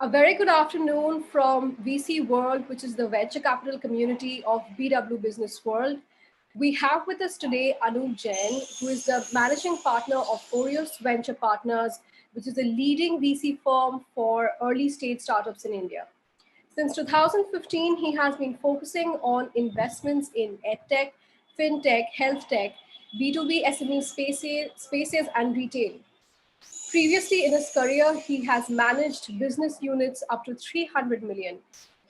A very good afternoon from VC World, which is the venture capital community of BW Business World. We have with us today Anup Jain, who is the managing partner of Orios Venture Partners, which is a leading VC firm for early stage startups in India. Since 2015, he has been focusing on investments in Edtech, Fintech, Health Tech, B2B SME spaces and retail. Previously in his career, he has managed business units up to 300 million.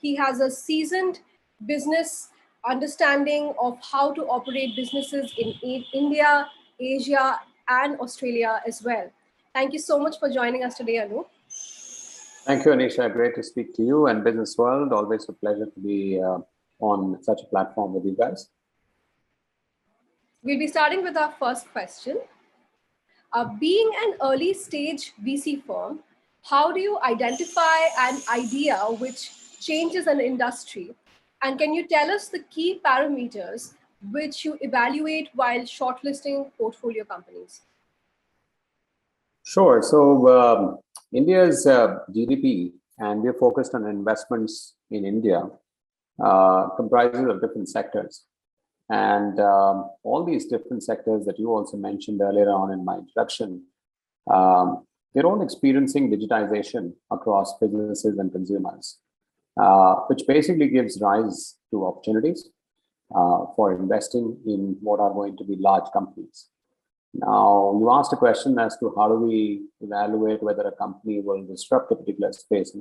He has a seasoned business understanding of how to operate businesses in India, Asia, and Australia as well. Thank you so much for joining us today, Anu. Thank you, Anisha. Great to speak to you and Business World. Always a pleasure to be on such a platform with you guys. We'll be starting with our first question. Being an early stage VC firm, how do you identify an idea which changes an industry? And can you tell us the key parameters which you evaluate while shortlisting portfolio companies? Sure. So India's GDP, and we're focused on investments in India, comprises of different sectors. And all these different sectors that you also mentioned earlier on in my introduction, they're all experiencing digitization across businesses and consumers, which basically gives rise to opportunities for investing in what are going to be large companies. Now, you asked a question as to how do we evaluate whether a company will disrupt a particular space or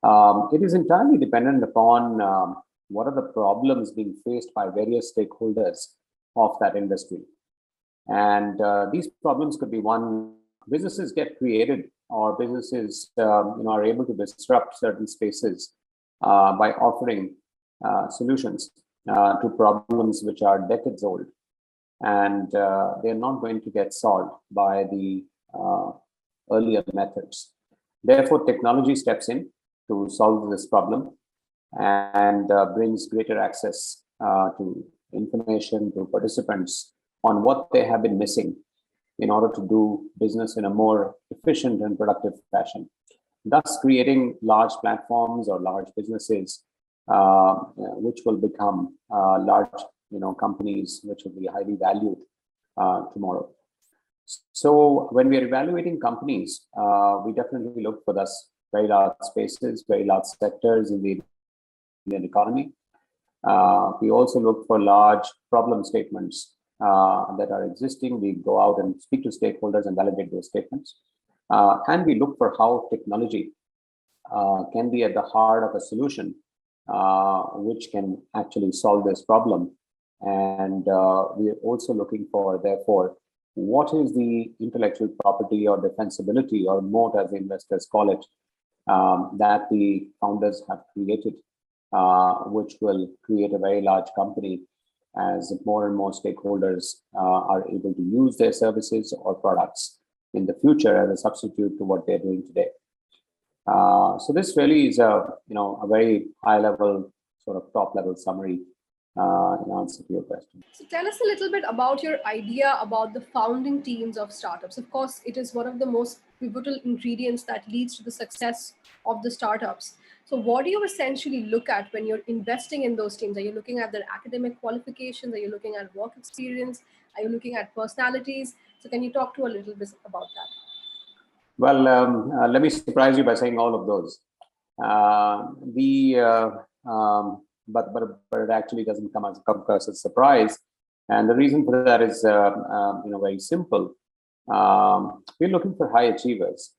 not. It is entirely dependent upon what are the problems being faced by various stakeholders of that industry. And these problems could be one, businesses get created or businesses are able to disrupt certain spaces by offering solutions to problems which are decades old. And they're not going to get solved by the earlier methods. Therefore, technology steps in to solve this problem and brings greater access to information to participants on what they have been missing in order to do business in a more efficient and productive fashion, thus creating large platforms or large businesses which will become large companies which will be highly valued tomorrow. So when we are evaluating companies, we definitely look for those very large spaces, very large sectors in the Indian economy. We also look for large problem statements that are existing. We go out and speak to stakeholders and validate those statements. And we look for how technology can be at the heart of a solution which can actually solve this problem. And we are also looking for, therefore, what is the intellectual property or defensibility or moat, as the investors call it, that the founders have created, which will create a very large company as more and more stakeholders are able to use their services or products in the future as a substitute to what they're doing today. So this really is a very high level, sort of top level summary in answer to your question. So tell us a little bit about your idea about the founding teams of startups. Of course, it is one of the most pivotal ingredients that leads to the success of the startups. So what do you essentially look at when you're investing in those teams? Are you looking at their academic qualifications? Are you looking at work experience? Are you looking at personalities? So can you talk to a little bit about that? Well, let me surprise you by saying all of those. But it actually doesn't come as a surprise. And the reason for that is very simple. We're looking for high achievers.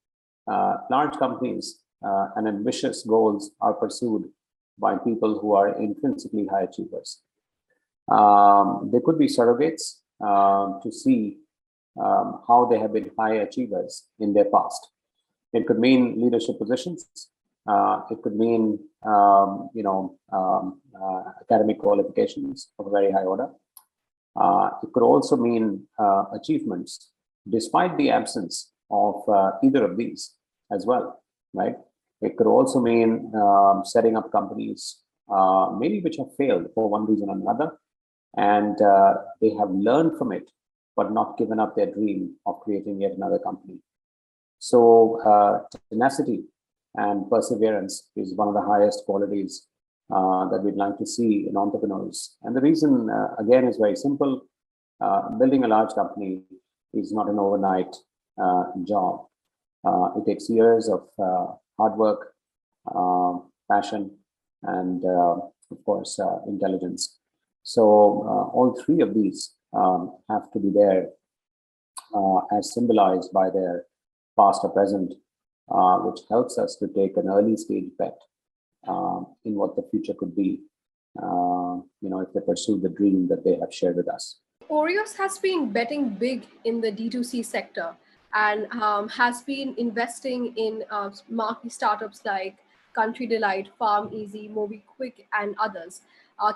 Large companies and ambitious goals are pursued by people who are intrinsically high achievers. They could be surrogates to see how they have been high achievers in their past. It could mean leadership positions. It could mean academic qualifications of a very high order. It could also mean achievements despite the absence of either of these as well, right? It could also mean setting up companies, maybe which have failed for one reason or another, and they have learned from it, but not given up their dream of creating yet another company. So tenacity and perseverance is one of the highest qualities that we'd like to see in entrepreneurs. And the reason, again, is very simple. Building a large company is not an overnight job. It takes years of hard work, passion, and of course, intelligence. So all three of these have to be there as symbolized by their past or present, which helps us to take an early stage bet in what the future could be, if they pursue the dream that they have shared with us. Orios has been betting big in the D2C sector and has been investing in marquee startups like Country Delight, Farm Easy, MobiQuick, and others.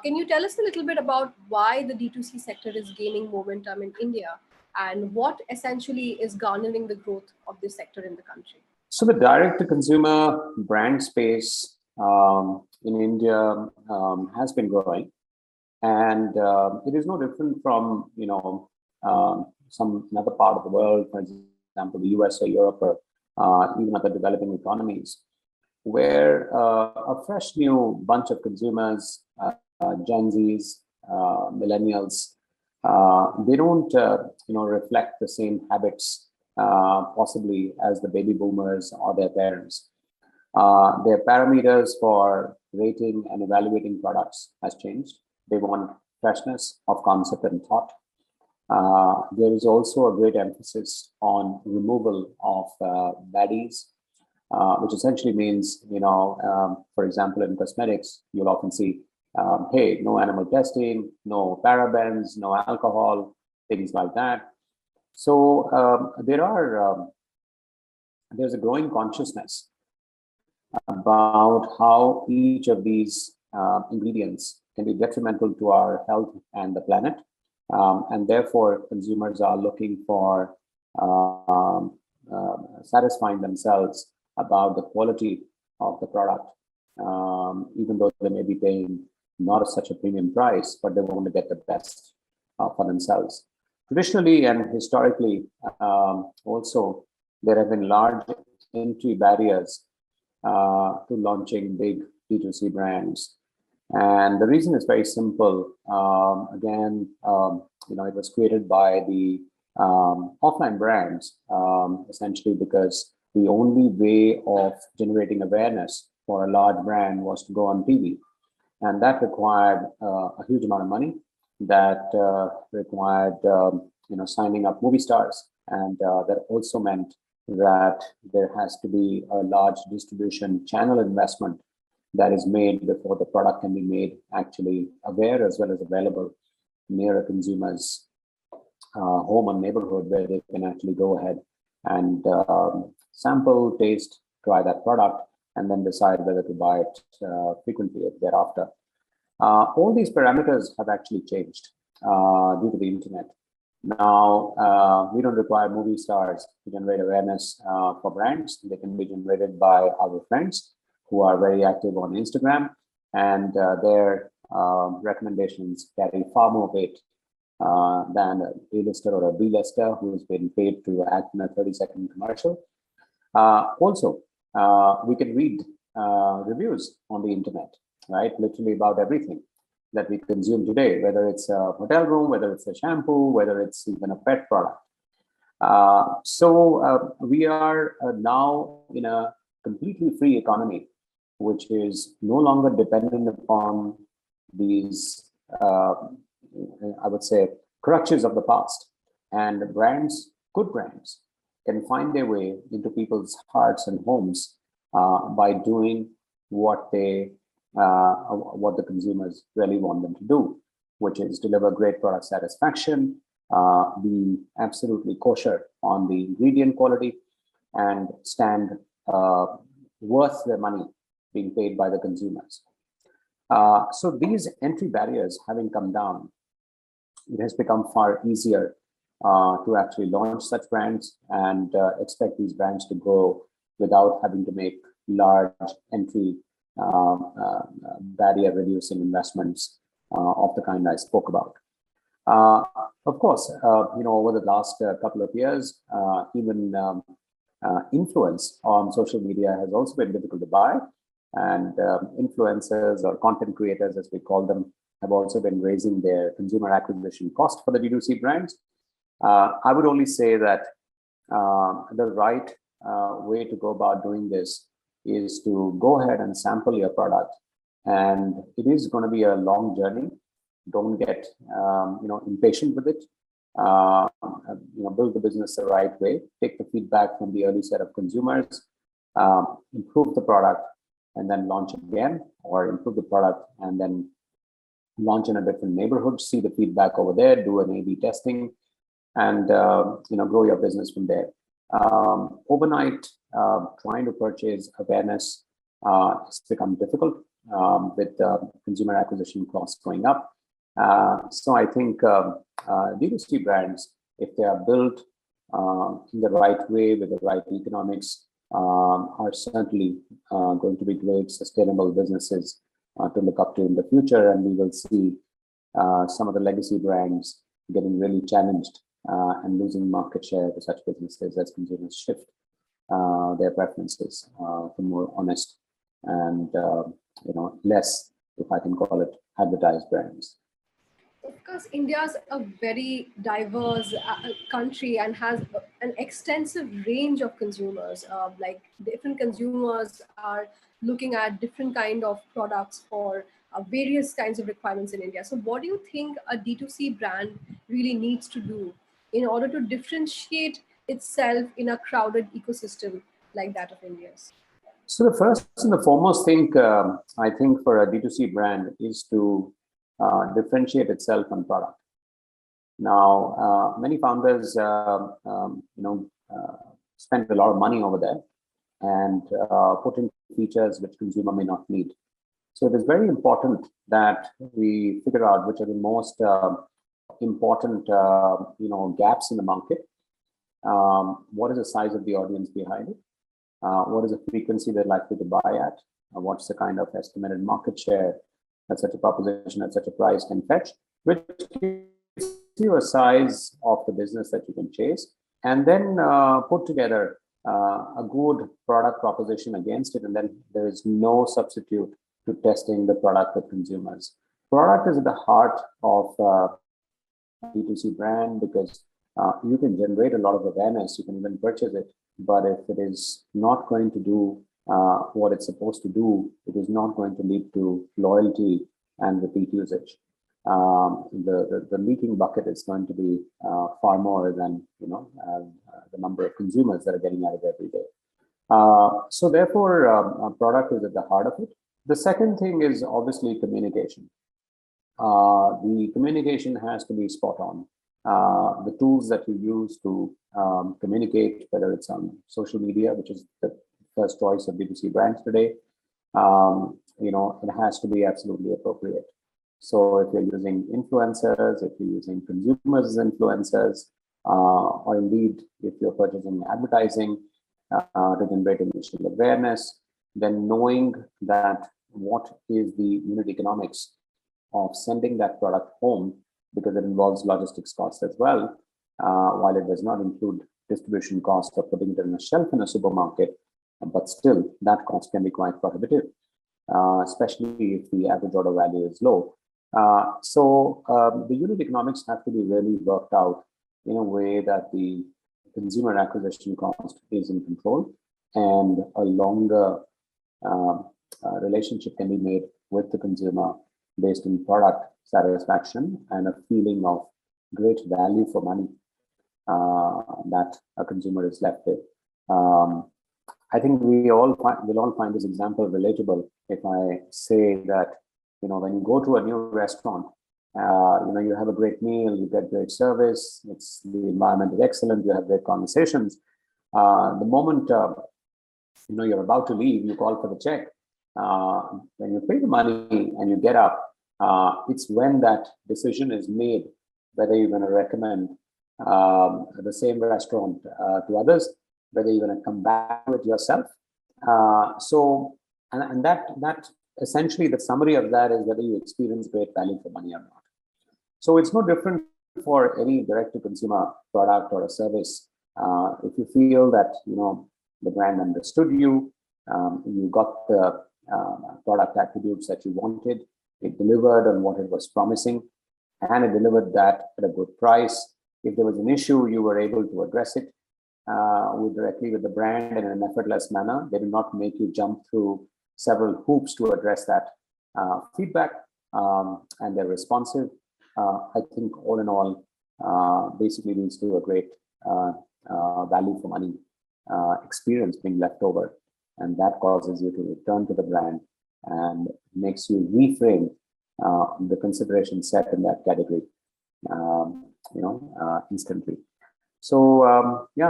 Can you tell us a little bit about why the D2C sector is gaining momentum in India and what essentially is garnering the growth of this sector in the country? So the direct-to-consumer brand space in India has been growing. And it is no different from, some another part of the world, for example, the US or Europe or even other developing economies, where a fresh new bunch of consumers, Gen Zs, millennials, they don't, reflect the same habits possibly as the baby boomers or their parents. Their parameters for rating and evaluating products has changed. They want freshness of concept and thought. There is also a great emphasis on removal of baddies, which essentially means, for example, in cosmetics, you'll often see, hey, no animal testing, no parabens, no alcohol, things like that. So there's a growing consciousness about how each of these ingredients can be detrimental to our health and the planet. And therefore, consumers are looking for satisfying themselves about the quality of the product, even though they may be paying not such a premium price, but they want to get the best for themselves. Traditionally and historically, also, there have been large entry barriers to launching big D2C brands. And the reason is very simple. It was created by the offline brands, essentially because the only way of generating awareness for a large brand was to go on TV. And that required a huge amount of money. That required, signing up movie stars. And that also meant that there has to be a large distribution channel investment that is made before the product can be made actually aware as well as available near a consumer's home or neighborhood, where they can actually go ahead and sample, taste, try that product, and then decide whether to buy it frequently thereafter. All these parameters have actually changed due to the internet. Now, we don't require movie stars to generate awareness for brands. They can be generated by our friends who are very active on Instagram, and their recommendations carry far more weight than a A-lister or a B-lister who's been paid to act in a 30-second commercial. Also, we can read reviews on the internet, right? Literally about everything that we consume today, whether it's a hotel room, whether it's a shampoo, whether it's even a pet product. So we are now in a completely free economy, which is no longer dependent upon these, I would say, crutches of the past. And brands, good brands, can find their way into people's hearts and homes by doing what the consumers really want them to do, which is deliver great product satisfaction, be absolutely kosher on the ingredient quality, and stand worth their money being paid by the consumers. So these entry barriers having come down, it has become far easier to actually launch such brands and expect these brands to grow without having to make large entry barrier reducing investments of the kind I spoke about. Of course, over the last couple of years, even influence on social media has also been difficult to buy. And influencers or content creators, as we call them, have also been raising their consumer acquisition cost for the D2C brands. I would only say that the right way to go about doing this is to go ahead and sample your product. And it is going to be a long journey. Don't get impatient with it. Build the business the right way. Take the feedback from the early set of consumers, improve the product, and then launch again, or improve the product and then launch in a different neighborhood. See the feedback over there. Do an A/B testing, and grow your business from there. Overnight, trying to purchase awareness has become difficult with consumer acquisition costs going up. So I think D2C brands, if they are built in the right way with the right economics, are certainly going to be great, sustainable businesses to look up to in the future. And we will see some of the legacy brands getting really challenged and losing market share to such businesses as consumers shift their preferences for more honest and less, if I can call it, advertised brands. Of course, India is a very diverse country and has an extensive range of consumers. Like different consumers are looking at different kind of products for various kinds of requirements in India. So what do you think a D2C brand really needs to do in order to differentiate itself in a crowded ecosystem like that of India's? So the first and the foremost thing, I think, for a D2C brand is to differentiate itself on product. Now, many founders, spend a lot of money over there and put in features which consumer may not need. So it is very important that we figure out which are the most important, gaps in the market. What is the size of the audience behind it? What is the frequency they're likely to buy at? What's the kind of estimated market share that such a proposition at such a price can fetch, which gives you a size of the business that you can chase, and then put together a good product proposition against it. And then there is no substitute to testing the product with consumers. Product is at the heart of D2C brand because you can generate a lot of awareness, you can even purchase it, but if it is not going to do what it's supposed to do, it is not going to lead to loyalty and repeat usage. The leaking bucket is going to be far more than the number of consumers that are getting at it every day. So therefore, product is at the heart of it. The second thing is obviously communication. The communication has to be spot on. The tools that you use to communicate, whether it's on social media, which is the first choice of D2C brands today, it has to be absolutely appropriate. So if you're using influencers, if you're using consumers as influencers, or indeed if you're purchasing advertising to generate initial awareness, then knowing that what is the unit economics of sending that product home, because it involves logistics costs as well, while it does not include distribution cost of putting it on a shelf in a supermarket, but still that cost can be quite prohibitive, especially if the average order value is low. So the unit economics have to be really worked out in a way that the consumer acquisition cost is in control, and a longer relationship can be made with the consumer based on product satisfaction and a feeling of great value for money that a consumer is left with. I think we'll all find this example relatable if I say that, when you go to a new restaurant, you have a great meal, you get great service, the environment is excellent, you have great conversations. The moment you're about to leave, you call for the check. When you pay the money and you get up, it's when that decision is made whether you're going to recommend the same restaurant to others, whether you're going to come back to it yourself. And that essentially, the summary of that is whether you experience great value for money or not. So it's no different for any direct-to-consumer product or a service If you feel that the brand understood you, you got the product attributes that you wanted, it delivered on what it was promising, and it delivered that at a good price. If there was an issue, you were able to address it directly with the brand in an effortless manner. They do not make you jump through several hoops to address that feedback, and they're responsive. I think all in all, basically leads to a great value for money experience being left over, and that causes you to return to the brand and makes you reframe the consideration set in that category, instantly. So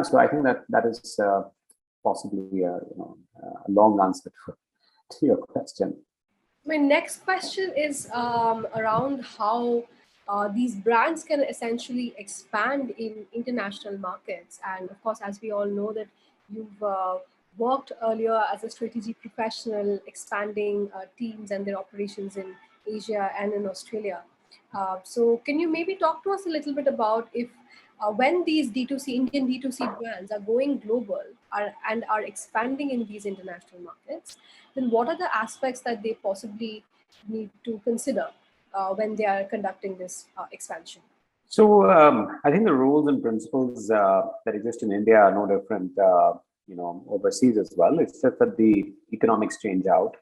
so I think that is possibly a long answer to your question. My next question is around how these brands can essentially expand in international markets. And of course, as we all know that you've worked earlier as a strategy professional, expanding teams and their operations in Asia and in Australia. So can you maybe talk to us a little bit about if when these D2C, Indian D2C brands are going global and are expanding in these international markets, then what are the aspects that they possibly need to consider when they are conducting this expansion? So I think the rules and principles that exist in India are no different, overseas as well. It's just that the economics change out.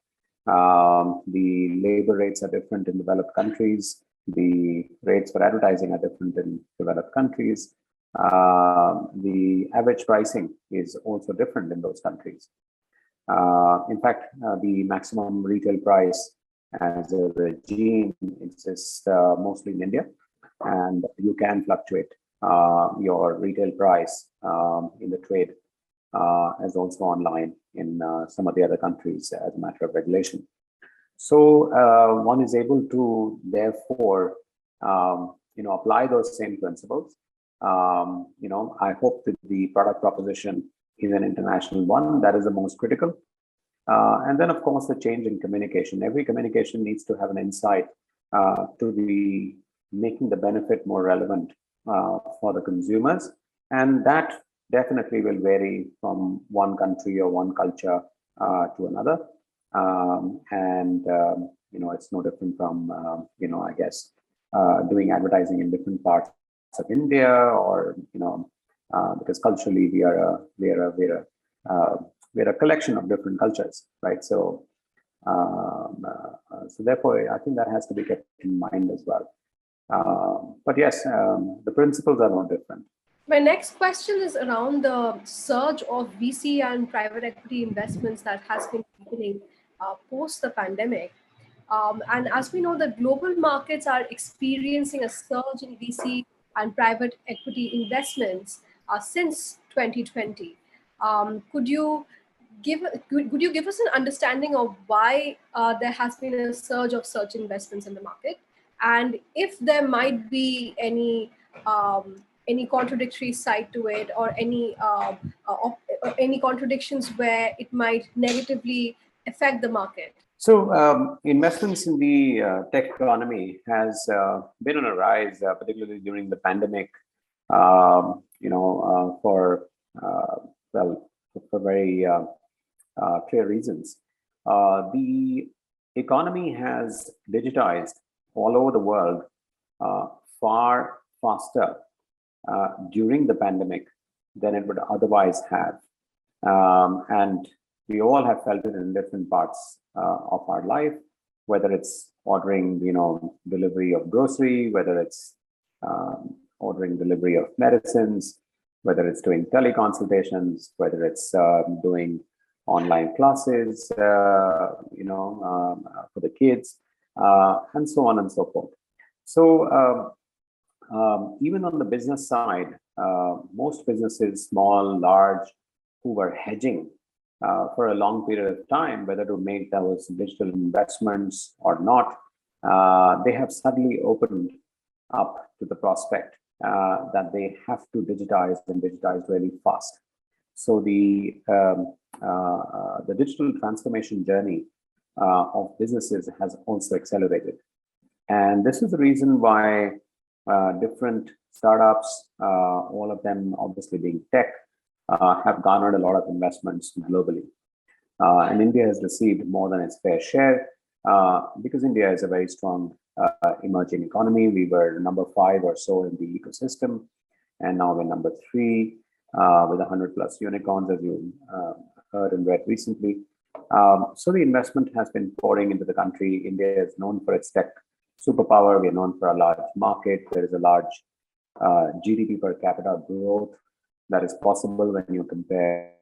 The labor rates are different in developed countries. The rates for advertising are different in developed countries. The average pricing is also different in those countries. In fact, the maximum retail price as a regime exists mostly in India, and you can fluctuate your retail price in the trade as also online in some of the other countries as a matter of regulation. So one is able to therefore apply those same principles. I hope that the product proposition is an international one. That is the most critical. And then, of course, the change in communication. Every communication needs to have an insight to be making the benefit more relevant for the consumers. And that definitely will vary from one country or one culture to another. It's no different from, I guess, doing advertising in different parts of India, or, because culturally we're a collection of different cultures, right? So therefore, I think that has to be kept in mind as well. But yes, the principles are no different. My next question is around the surge of VC and private equity investments that has been happening post the pandemic. And as we know, the global markets are experiencing a surge in VC and private equity investments since 2020. Could you give us an understanding of why there has been a surge of such investments in the market, and if there might be any contradictory side to it, or any contradictions where it might negatively affect the market? So investments in the tech economy has been on a rise, particularly during the pandemic, for very clear reasons. The economy has digitized all over the world far faster during the pandemic than it would otherwise have. And we all have felt it in different parts of our life, whether it's ordering, delivery of grocery, whether it's ordering delivery of medicines, whether it's doing teleconsultations, whether it's doing online classes, for the kids, and so on and so forth. So even on the business side, most businesses, small, large, who were hedging for a long period of time, whether to make those digital investments or not, they have suddenly opened up to the prospect that they have to digitize and digitize really fast. So the digital transformation journey of businesses has also accelerated. And this is the reason why different startups, all of them obviously being tech, have garnered a lot of investments globally. And India has received more than its fair share because India is a very strong emerging economy. We were number 5 or so in the ecosystem, and now we're number 3 with 100 plus unicorns, as you heard and read recently. So the investment has been pouring into the country. India is known for its tech superpower. We're known for a large market. There is a large GDP per capita growth that is possible when you compare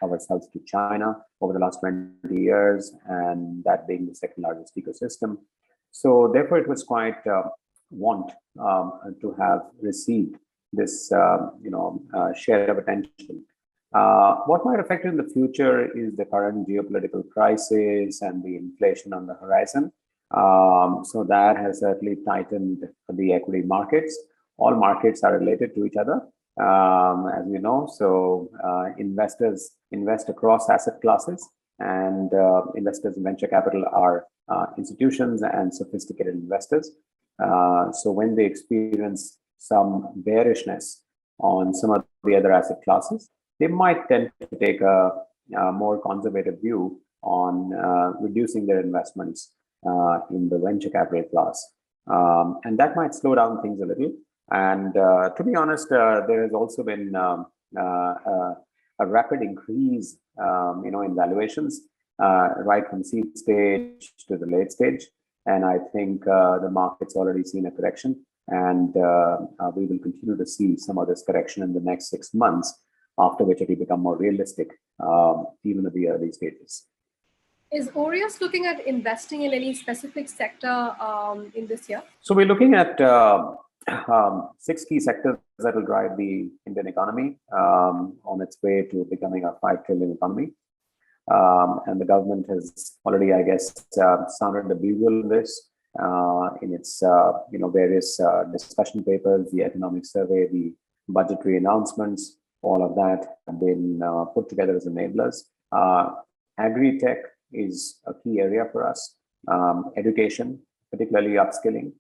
ourselves to China over the last 20 years, and that being the second largest ecosystem. So therefore, it was quite want to have received this share of attention. What might affect it in the future is the current geopolitical crisis and the inflation on the horizon. So that has certainly tightened the equity markets. All markets are related to each other, as we know. So investors invest across asset classes, and investors in venture capital are institutions and sophisticated investors. So when they experience some bearishness on some of the other asset classes, they might tend to take a more conservative view on reducing their investments in the venture capital class. And that might slow down things a little. And to be honest, there has also been a rapid increase, in valuations, right from seed stage to the late stage. And I think the market's already seen a correction, and we will continue to see some of this correction in the next 6 months, after which it will become more realistic, even at the early stages. Is Orios looking at investing in any specific sector in this year? So we're looking at 6 key sectors that will drive the Indian economy on its way to becoming a 5 trillion economy. And the government has already, I guess, sounded the bugle in this in its various discussion papers, the economic survey, the budgetary announcements. All of that have been put together as enablers. Agri-tech is a key area for us. Education, particularly upskilling,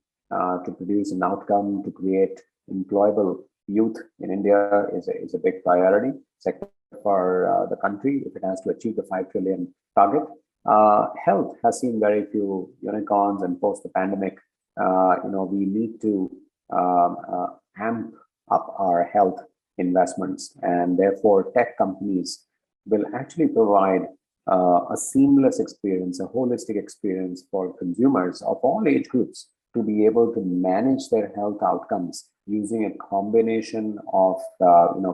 to produce an outcome, to create employable youth in India is a big priority sector for the country if it has to achieve the 5 trillion target. Health has seen very few unicorns, and post the pandemic, we need to amp up our health investments, and therefore tech companies will actually provide a seamless experience, a holistic experience for consumers of all age groups to be able to manage their health outcomes using a combination of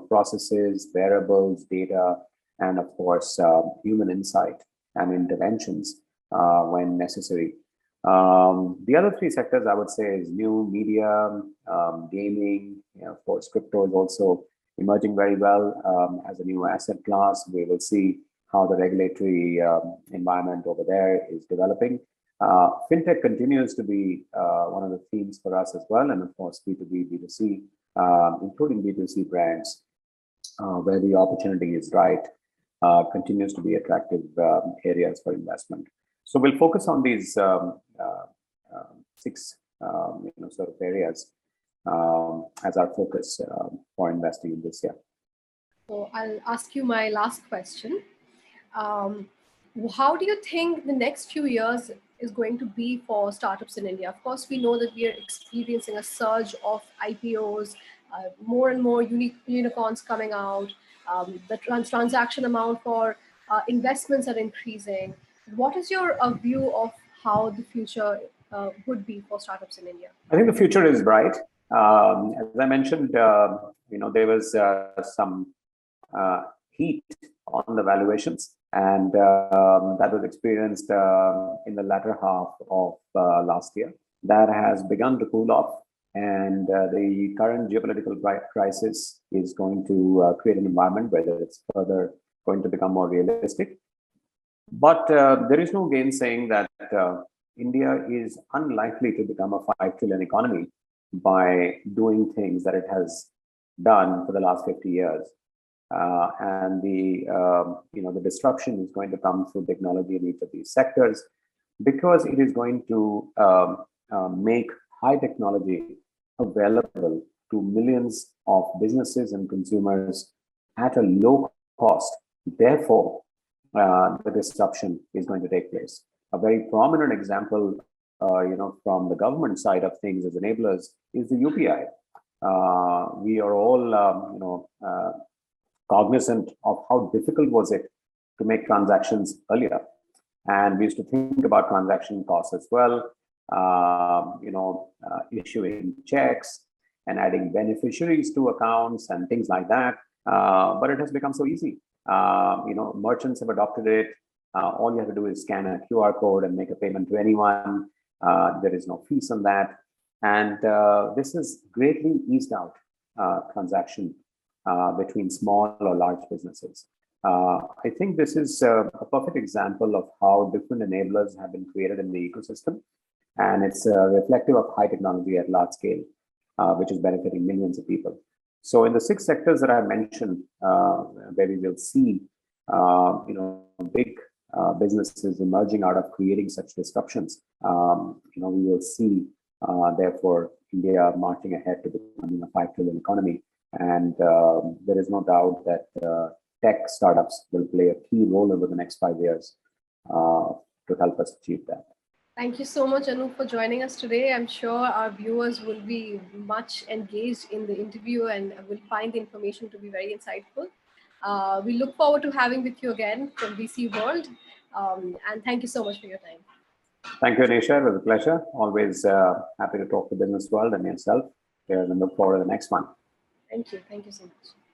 processes, variables, data, and of course human insight and interventions when necessary. The other 3 sectors I would say is new media, gaming. Of course, crypto is also emerging very well as a new asset class. We will see how the regulatory environment over there is developing. Fintech continues to be one of the themes for us as well, and of course B2B, D2C, including D2C brands, where the opportunity is right, continues to be attractive areas for investment. So we'll focus on these 6 sort of areas as our focus for investing in this year. So I'll ask you my last question. How do you think the next few years is going to be for startups in India? Of course, we know that we are experiencing a surge of IPOs, more and more unicorns coming out. The transaction amount for investments are increasing. What is your view of how the future would be for startups in India? I think the future is bright. As I mentioned, there was some heat on the valuations, and that was experienced in the latter half of last year. That has begun to cool off, and the current geopolitical crisis is going to create an environment where it's further going to become more realistic. But there is no gainsaying that India is unlikely to become a 5 trillion economy by doing things that it has done for the last 50 years. And the disruption is going to come through technology in each of these sectors, because it is going to make high technology available to millions of businesses and consumers at a low cost. Therefore, the disruption is going to take place. A very prominent example, from the government side of things as enablers is the UPI. We are all, cognizant of how difficult was it to make transactions earlier. And we used to think about transaction costs as well, issuing checks and adding beneficiaries to accounts and things like that. But it has become so easy. Merchants have adopted it. All you have to do is scan a QR code and make a payment to anyone. There is no fees on that. And this has greatly eased out transaction between small or large businesses. I think this is a perfect example of how different enablers have been created in the ecosystem. And it's reflective of high technology at large scale, which is benefiting millions of people. So in the 6 sectors that I mentioned, where we will see, big businesses emerging out of creating such disruptions, we will see, therefore, India marching ahead to becoming a 5 trillion economy. And there is no doubt that tech startups will play a key role over the next 5 years to help us achieve that. Thank you so much, Anup, for joining us today. I'm sure our viewers will be much engaged in the interview and will find the information to be very insightful. We look forward to having with you again from VC World. And thank you so much for your time. Thank you, Anisha. It was a pleasure. Always happy to talk to Business World and yourself. And look forward to the next one. Thank you. Thank you so much.